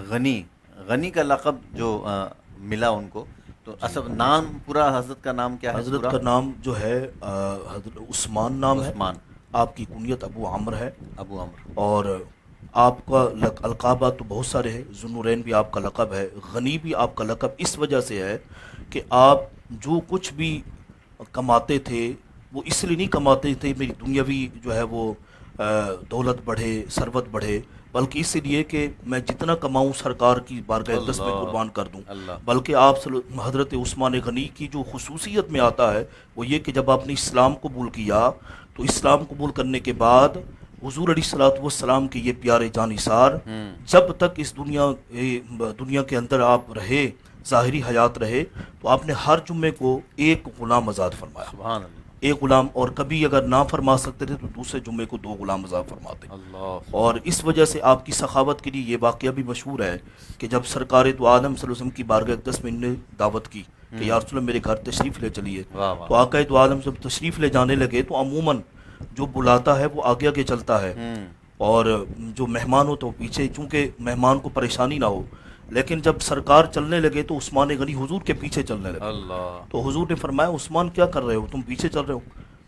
غنی، غنی کا لقب جو ملا ان کو، تو جی، اصل نام پورا حضرت کا نام کیا ہے حضرت پورا؟ کا نام جو ہے حضرت عثمان نام ہے. عثمان. آپ کی کنیت ابو عمرو ہے. ابو عمرو. اور آپ کا القابات تو بہت سارے ہیں. ذوالنورین بھی آپ کا لقب ہے. غنی بھی آپ کا لقب اس وجہ سے ہے کہ آپ جو کچھ بھی کماتے تھے وہ اس لیے نہیں کماتے تھے میری دنیاوی جو ہے وہ دولت بڑھے، ثروت بڑھے، بلکہ اس لیے کہ میں جتنا کماؤں سرکار کی بارگاہ اقدس میں اللہ. قربان کر دوں. اللہ. بلکہ حضرت عثمان غنی کی جو خصوصیت میں آتا ہے وہ یہ کہ جب آپ نے اسلام قبول کیا تو اسلام قبول کرنے کے بعد حضور علیہ الصلوۃ والسلام کے یہ پیارے جانثار ہوں. جب تک اس دنیا کے اندر آپ رہے، ظاہری حیات رہے، تو آپ نے ہر جمعے کو ایک غلام آزاد فرمایا. سبحان اللہ. ایک غلام، اور کبھی اگر نہ فرما سکتے تھے تو دوسرے جمعے کو دو غلام آزاد فرماتے. اللہ. اور سبحان اس وجہ سے آپ کی سخاوت کے لیے یہ واقعہ بھی مشہور ہے کہ جب سرکار تو عالم صلی اللہ علیہ وسلم کی بارگاہ اقدس میں انہوں نے دعوت کی کہ یا رسول اللہ میرے گھر تشریف لے چلیے، واہ واہ. تو آقا تو عالم جب تشریف لے جانے لگے تو عموماً جو بلاتا ہے وہ آگے آگے چلتا ہے، ہوں. اور جو مہمان ہو تو پیچھے، چونکہ مہمان کو پریشانی نہ ہو. لیکن جب سرکار چلنے لگے تو عثمان غنی حضور کے پیچھے چلنے لگے. اللہ. تو حضور نے فرمایا عثمان کیا کر رہے ہو، تم پیچھے چل رہے ہو،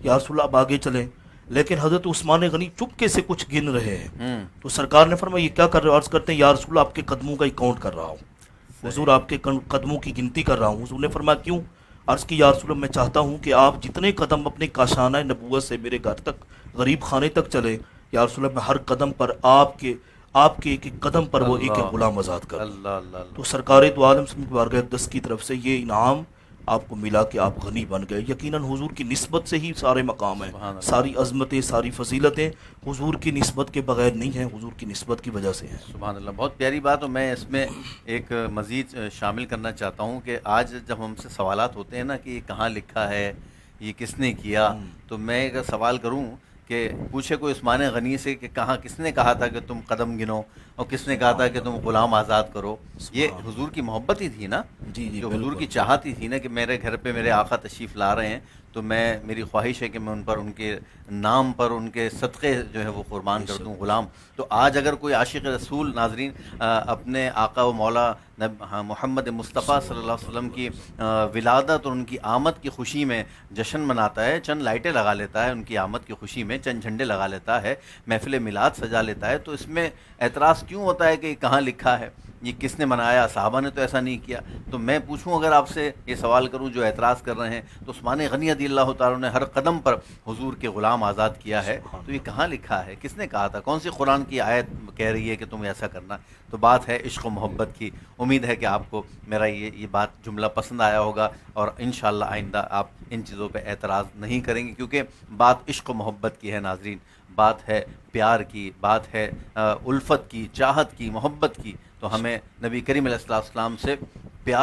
یا رسول اللہ اب آگے چلیں. لیکن حضرت عثمان غنی چپکے سے کچھ گن رہے ہیں. ہوں. تو سرکار نے فرمایا یہ کیا کر رہے ہو؟ عرض کرتے ہیں یا رسول اللہ آپ کے قدموں کا ہی کاؤنٹ کر رہا ہوں، حضور صحیح. آپ کے قدموں کی گنتی کر رہا ہوں. حضور نے فرمایا کیوں؟ عرض کی یا رسول اللہ میں چاہتا ہوں کہ آپ جتنے قدم اپنے کاشانہ نبوت سے میرے گھر تک، غریب خانے تک چلے، یا رسول اللہ میں ہر قدم پر آپ کے ایک ایک قدم پر وہ ایک اللہ. ایک غلام آزاد کر دوں. اللہ. اللہ. تو اللہ. سرکار دو عالم صلی اللہ علیہ وسلم کی بارگاہ اقدس کی طرف سے یہ انعام آپ کو ملا کہ آپ غنی بن گئے. یقیناً حضور کی نسبت سے ہی سارے مقام ہیں، سبحان اللہ. ساری عظمتیں، ساری فضیلتیں حضور کی نسبت کے بغیر نہیں ہیں، حضور کی نسبت کی وجہ سے ہیں. سبحان اللہ. بہت پیاری بات. اور میں اس میں ایک مزید شامل کرنا چاہتا ہوں کہ آج جب ہم سے سوالات ہوتے ہیں نا کہ یہ کہاں لکھا ہے، یہ کس نے کیا، تو میں اگر سوال کروں کہ پوچھے کوئی عثمان غنی سے کہ کہاں کس نے کہا تھا کہ تم قدم گنو، اور کس نے کہا تھا کہ تم غلام آزاد کرو، یہ سبحان حضور اللہ. کی محبت ہی تھی نا، جی جی جو حضور کی بالکل. چاہت ہی تھی نا کہ میرے گھر پہ میرے آقا تشریف لا رہے ہیں، تو میری خواہش ہے کہ میں ان پر، ان کے نام پر، ان کے صدقے جو ہے وہ قربان بے کر شک دوں بے غلام. شک. تو آج اگر کوئی عاشق رسول ناظرین اپنے آقا و مولا محمد مصطفیٰ صلی اللہ علیہ وسلم کی ولادت اور ان کی آمد کی خوشی میں جشن مناتا ہے، چند لائٹیں لگا لیتا ہے ان کی آمد کی خوشی میں، چند جھنڈے لگا لیتا ہے، محفل میلاد سجا لیتا ہے، تو اس میں اعتراض کیوں ہوتا ہے کہ یہ کہاں لکھا ہے، یہ کس نے منایا؟ صحابہ نے تو ایسا نہیں کیا. تو میں پوچھوں، اگر آپ سے یہ سوال کروں جو اعتراض کر رہے ہیں، تو عثمان غنی رضی اللہ تعالیٰ نے ہر قدم پر حضور کے غلام آزاد کیا ہے، سبحان تو یہ اللہ. کہاں لکھا ہے؟ کس نے کہا تھا؟ کون سی قرآن کی آیت کہہ رہی ہے کہ تم ایسا کرنا؟ تو بات ہے عشق و محبت کی. امید ہے کہ آپ کو میرا یہ بات جملہ پسند آیا ہوگا، اور انشاءاللہ آئندہ آپ ان چیزوں پہ اعتراض نہیں کریں گے، کیونکہ بات عشق و محبت کی ہے ناظرین، بات ہے پیار کی، بات ہے الفت کی، چاہت کی، محبت کی. تو ہمیں نبی کریم علیہ السلام سے